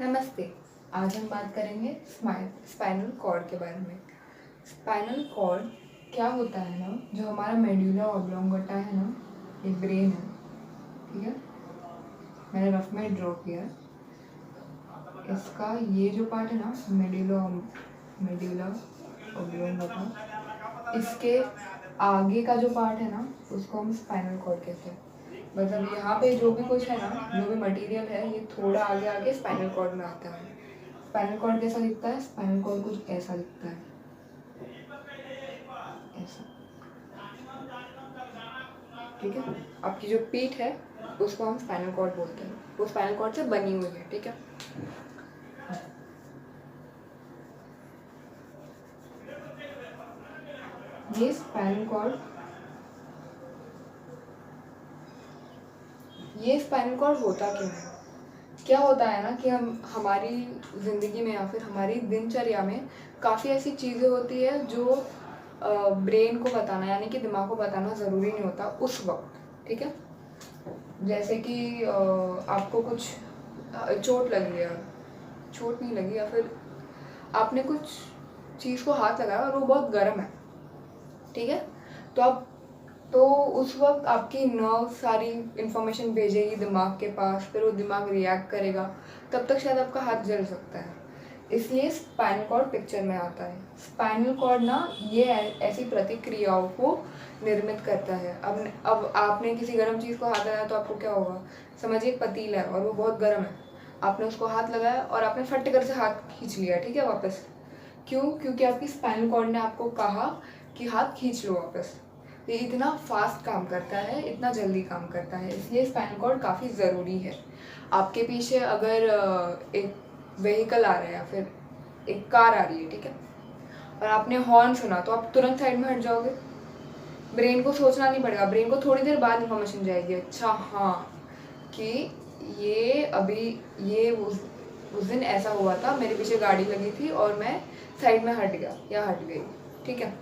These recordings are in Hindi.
नमस्ते। आज हम बात करेंगे स्पाइनल कॉर्ड के बारे में। स्पाइनल कॉर्ड क्या होता है ना, जो हमारा मेडुला ऑब्लोंगेटा है ना, ये ब्रेन है, ठीक है। मैंने रफ में ड्रॉ किया है। इसका ये जो पार्ट है ना, मेडुला ऑब्लोंगेटा, इसके आगे का जो पार्ट है ना, उसको हम स्पाइनल कॉर्ड कहते हैं। मतलब यहाँ पे जो भी कुछ है ना, जो भी मटेरियल है, ये थोड़ा आगे आगे स्पाइनल कॉर्ड में आता है। स्पाइनल कॉर्ड कैसा दिखता है? स्पाइनल कॉर्ड कुछ ऐसा दिखता है, ऐसा, ठीक है। आपकी जो पीठ है उसको हम स्पाइनल कॉर्ड बोलते हैं, वो स्पाइनल कॉर्ड से बनी हुई है, ठीक है। ये स्पाइनल कॉर्ड होता क्यों है? क्या होता है ना कि हम हमारी ज़िंदगी में या फिर हमारी दिनचर्या में काफ़ी ऐसी चीज़ें होती है जो ब्रेन को बताना, यानी कि दिमाग को बताना ज़रूरी नहीं होता उस वक्त, ठीक है। जैसे कि आपको कुछ चोट लगी है, चोट नहीं लगी, या फिर आपने कुछ चीज़ को हाथ लगाया और वो बहुत गर्म है, ठीक है। तो उस वक्त आपकी नर्व सारी इन्फॉर्मेशन भेजेगी दिमाग के पास, फिर वो दिमाग रिएक्ट करेगा, तब तक शायद आपका हाथ जल सकता है। इसलिए स्पाइनल कॉर्ड पिक्चर में आता है। स्पाइनल कॉर्ड ना, ये ऐसी प्रतिक्रियाओं को निर्मित करता है। अब आपने किसी गर्म चीज़ को हाथ लगाया तो आपको क्या होगा? समझिए एक पतीला है और वो बहुत गर्म है, आपने उसको हाथ लगाया और आपने फट कर से हाथ खींच लिया, ठीक है, वापस। क्यों? क्योंकि आपकी स्पाइनल कॉर्ड ने आपको कहा कि हाथ खींच लो वापस। ये इतना फास्ट काम करता है, इतना जल्दी काम करता है, इसलिए स्पाइनल कॉर्ड काफ़ी ज़रूरी है। आपके पीछे अगर एक व्हीकल आ रहा है या फिर एक कार आ रही है, ठीक है, और आपने हॉर्न सुना तो आप तुरंत साइड में हट जाओगे। ब्रेन को सोचना नहीं पड़ेगा, ब्रेन को थोड़ी देर बाद इन्फॉर्मेशन जाएगी, अच्छा हाँ, कि ये अभी ये उस दिन ऐसा हुआ था, मेरे पीछे गाड़ी लगी थी और मैं साइड में हट गया या हट गई, ठीक है।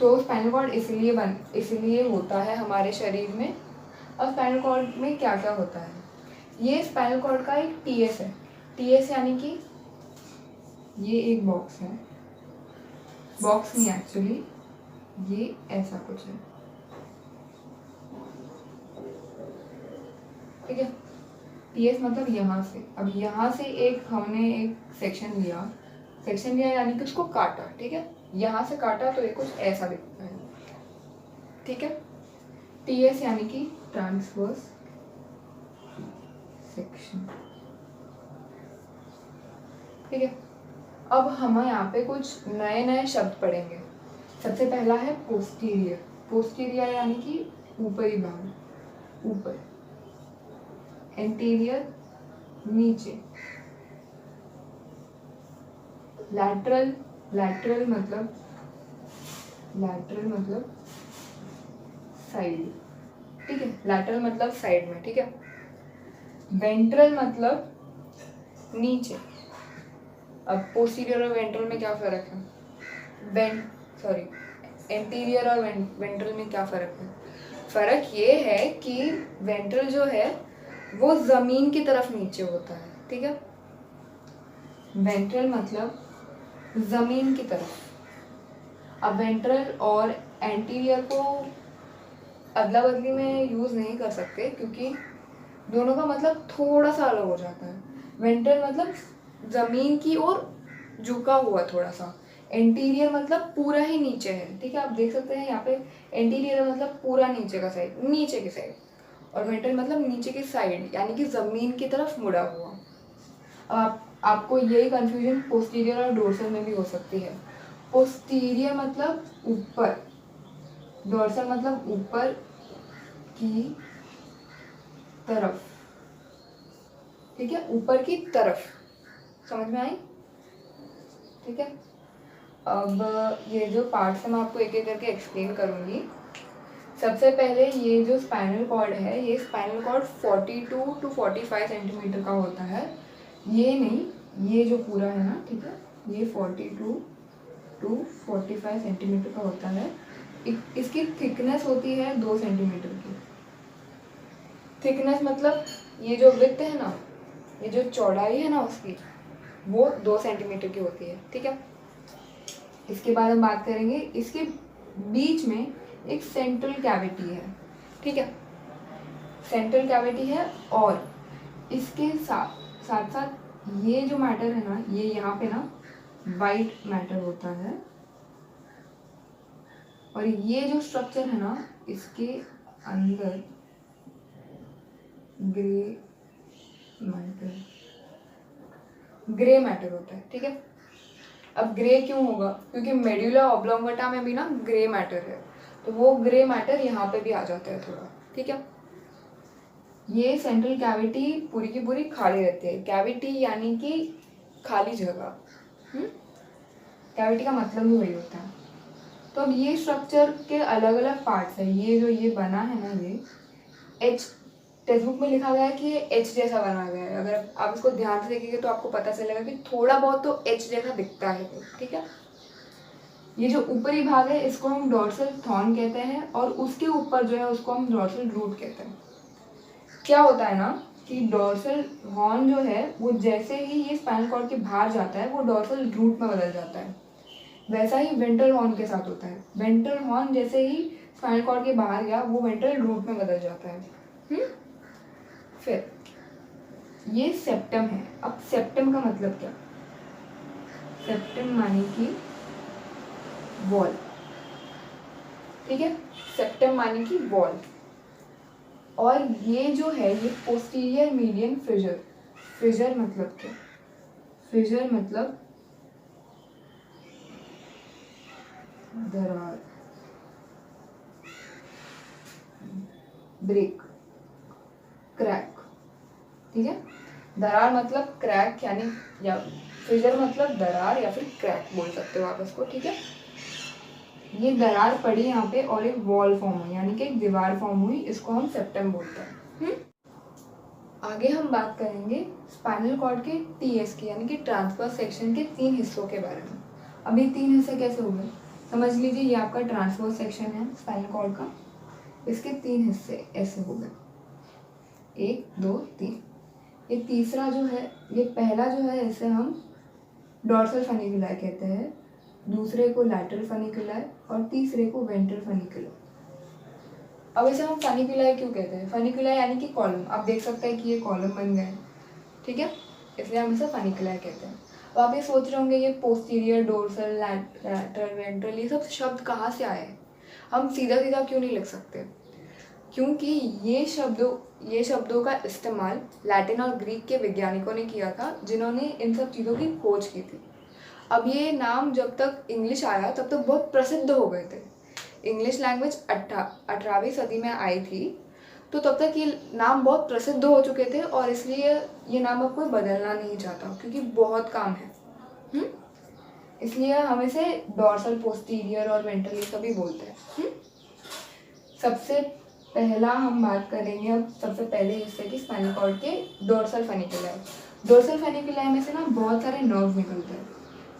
तो स्पाइनल कॉर्ड इसलिए होता है हमारे शरीर में। और स्पाइनल कॉर्ड में क्या क्या होता है? ये स्पाइनल कॉर्ड का एक टीएस है। टीएस यानी कि ये एक बॉक्स है, बॉक्स नहीं एक्चुअली, ये ऐसा कुछ है, ठीक है। टीएस मतलब यहाँ से, अब यहाँ से हमने एक सेक्शन लिया यानी कि उसको काटा, ठीक है। यहाँ से काटा तो ये कुछ ऐसा दिखता है, ठीक है। टीएस यानी कि ट्रांसवर्स सेक्शन, ठीक है। अब हम यहाँ पे कुछ नए नए शब्द पढ़ेंगे। सबसे पहला है पोस्टीरियर। पोस्टीरियर यानी कि ऊपरी भाग, ऊपर। एंटीरियर नीचे। लैटरल लैटरल मतलब साइड, ठीक है। लैटरल मतलब साइड में, ठीक है। वेंट्रल मतलब नीचे। अब पोस्टीरियर और वेंट्रल में क्या फ़र्क है? एंटीरियर और वेंट्रल में क्या फ़र्क है? फ़र्क ये है कि वेंट्रल जो है वो ज़मीन की तरफ नीचे होता है, ठीक है। वेंट्रल मतलब ज़मीन की तरफ। अब वेंट्रल और एंटीरियर को अदला बदली में यूज़ नहीं कर सकते, क्योंकि दोनों का मतलब थोड़ा सा अलग हो जाता है। वेंट्रल मतलब ज़मीन की ओर झुका हुआ थोड़ा सा, एंटीरियर मतलब पूरा ही नीचे है, ठीक है। आप देख सकते हैं यहाँ पे एंटीरियर मतलब पूरा नीचे का साइड, नीचे की साइड, और वेंट्रल मतलब नीचे की साइड यानी कि ज़मीन की तरफ मुड़ा हुआ। अब आपको यही कंफ्यूजन पोस्टीरियर और डोर्सल में भी हो सकती है। पोस्टीरियर मतलब ऊपर, डोर्सल मतलब ऊपर की तरफ, ठीक है, ऊपर की तरफ। समझ में आई? ठीक है। अब ये जो पार्ट्स हैं मैं आपको एक एक करके एक्सप्लेन करूँगी। सबसे पहले ये जो स्पाइनल कॉर्ड है, ये स्पाइनल कॉर्ड 42 टू 45 सेंटीमीटर का होता है। ये नहीं, ये जो पूरा है ना, ठीक है, ये 42 टू 45 सेंटीमीटर का होता है। इसकी थिकनेस होती है 2 सेंटीमीटर की। थिकनेस मतलब ये जो विड्थ है ना, ये जो चौड़ाई है ना उसकी वो 2 सेंटीमीटर की होती है, ठीक है। इसके बाद हम बात करेंगे, इसके बीच में एक सेंट्रल कैविटी है, ठीक है, सेंट्रल कैविटी है। और इसके साथ साथ साथ ये जो मैटर है ना, ये यहाँ पे ना वाइट मैटर होता है, और ये जो स्ट्रक्चर है ना इसके अंदर ग्रे मैटर होता है, ठीक है। अब ग्रे क्यों होगा, क्योंकि मेड्यूला ऑब्लोंगेटा में भी ना ग्रे मैटर है, तो वो ग्रे मैटर यहाँ पे भी आ जाता है थोड़ा, ठीक है। ये सेंट्रल कैविटी पूरी की पूरी खाली रहती है। कैविटी यानी कि खाली जगह, कैविटी का मतलब ही वही होता है। तो अब ये स्ट्रक्चर के अलग अलग पार्ट्स है। ये जो ये बना है ना, ये एच, टेक्स्ट बुक में लिखा गया है कि ये एच जैसा बना गया है। अगर आप इसको ध्यान से देखेंगे तो आपको पता चलेगा कि थोड़ा बहुत तो एच जैसा दिखता है, ठीक है। ये जो ऊपरी भाग है इसको हम डॉर्सल थॉर्न कहते हैं, और उसके ऊपर जो है उसको हम डॉर्सल रूट कहते हैं। क्या होता है ना कि डॉर्सल हॉर्न जो है वो जैसे ही ये स्पाइनल कॉर्ड के बाहर जाता है वो डॉर्सल रूट में बदल जाता है। वैसा ही वेंट्रल हॉर्न के साथ होता है। वेंट्रल हॉर्न जैसे ही स्पाइनल कॉर्ड के बाहर गया वो वेंट्रल रूट में बदल जाता है। फिर ये सेप्टम है। अब सेप्टम का मतलब क्या, सेप्टम माने कि वॉल, ठीक है, सेप्टम माने कि वॉल। और ये जो है ये पोस्टीरियर मीडियन फिजर, फिजर मतलब क्या, फिजर मतलब दरार, ब्रेक, क्रैक, ठीक है। दरार मतलब क्रैक यानी, या फिजर मतलब दरार या फिर क्रैक बोल सकते हो आप इसको, ठीक है। ये दरार पड़ी यहाँ पे और एक वॉल फॉर्म हुई, यानी कि एक दीवार फॉर्म हुई, इसको हम सेप्टम बोलते हैं। आगे हम बात करेंगे स्पाइनल कॉर्ड के टीएस की, यानी कि ट्रांसवर्स सेक्शन के 3 हिस्सों के बारे में। अब ये 3 हिस्से कैसे हो गए, समझ लीजिए ये आपका ट्रांसवर्स सेक्शन है स्पाइनल कॉर्ड का, इसके 3 हिस्से ऐसे हो गए, 1 2 3। ये तीसरा जो है, ये पहला जो है इसे हम डॉर्सल फनिकुलाई कहते हैं, दूसरे को लैटरल फनिकुलाई और तीसरे को वेंट्रल फनिकुलाई। अब इसे हम फनिकुलाई क्यों कहते हैं, फनिकुलाई यानी कि कॉलम, आप देख सकते हैं कि ये कॉलम बन गए, ठीक है, इसलिए हम इसे फनिकुलाई कहते हैं। अब आप ये सोच रहे होंगे ये पोस्टीरियर, डोर्सल, लैटरल, वेंट्रल, ये सब शब्द कहाँ से आए, हम सीधा सीधा क्यों नहीं लिख सकते, क्योंकि ये शब्दों का इस्तेमाल लैटिन और ग्रीक के वैज्ञानिकों ने किया था, जिन्होंने इन सब चीज़ों की खोज की थी। अब ये नाम जब तक इंग्लिश आया तब तक बहुत प्रसिद्ध हो गए थे। इंग्लिश लैंग्वेज 18वीं सदी में आई थी, तो तब तक ये नाम बहुत प्रसिद्ध हो चुके थे, और इसलिए ये नाम अब कोई बदलना नहीं चाहता क्योंकि बहुत काम है। इसलिए हम इसे डॉर्सल, पोस्टीरियर और वेंट्रल ये सभी बोलते हैं। सबसे पहला हम बात करेंगे अब सबसे पहले हिस्से की, स्पाइनल कॉर्ड के डोर्सल फनिकुलाई। डोर्सल फनिकुलाई में से ना बहुत सारे नर्व्स निकलते हैं,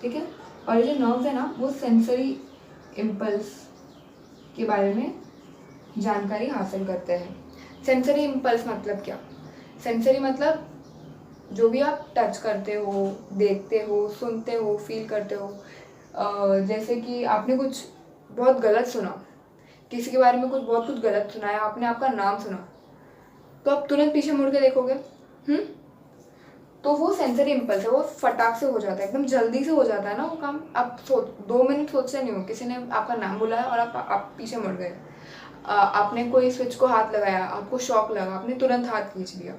ठीक है, और ये जो नर्व्स है ना वो सेंसरी इम्पल्स के बारे में जानकारी हासिल करते हैं। सेंसरी इम्पल्स मतलब क्या, सेंसरी मतलब जो भी आप टच करते हो, देखते हो, सुनते हो, फील करते हो। जैसे कि आपने कुछ बहुत गलत सुना, किसी के बारे में बहुत कुछ गलत सुना है, आपने आपका नाम सुना, तो आप तुरंत पीछे मुड़ के देखोगे, तो वो सेंसरी इम्पल्स है, वो फटाक से हो जाता है, एकदम जल्दी से हो जाता है ना वो काम। आप 2 मिनट सोचते नहीं हो, किसी ने आपका नाम बुलाया और आप पीछे मुड़ गए, आपने कोई स्विच को हाथ लगाया, आपको शॉक लगा, आपने तुरंत हाथ खींच लिया,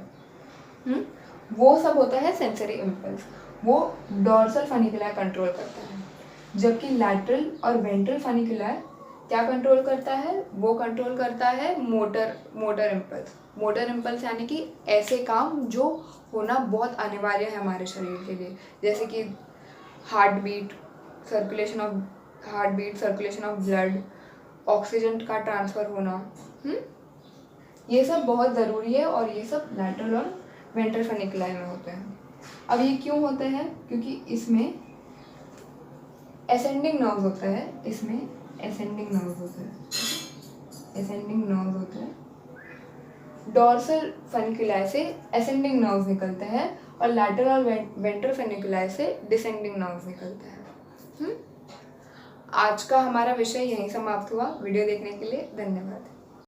वो सब होता है सेंसरी इम्पल्स। वो डॉर्सल फनिकुलाई कंट्रोल करता है, जबकि लैटरल और वेंट्रल फनिकुलाई क्या कंट्रोल करता है, वो कंट्रोल करता है मोटर इम्पल्स। मोटर इम्पल्स यानी कि ऐसे काम जो होना बहुत अनिवार्य है हमारे शरीर के लिए, जैसे कि heart beat, circulation of blood, oxygen का ट्रांसफ़र होना, ये सब बहुत ज़रूरी है, और ये सब लैटरल और वेंट्रल फनिकुलाई में होते हैं। अब ये क्यों होते हैं, क्योंकि इसमें एसेंडिंग नर्व होता है, इसमें एसेंडिंग नर्व होते हैं। डॉर्सल फनिकुलाई से एसेंडिंग नर्व निकलते हैं, और लैटरल और वेंट्रल फेनिकुलाई से डिसेंडिंग नर्व्स निकलते हैं। आज का हमारा विषय यहीं समाप्त हुआ। वीडियो देखने के लिए धन्यवाद।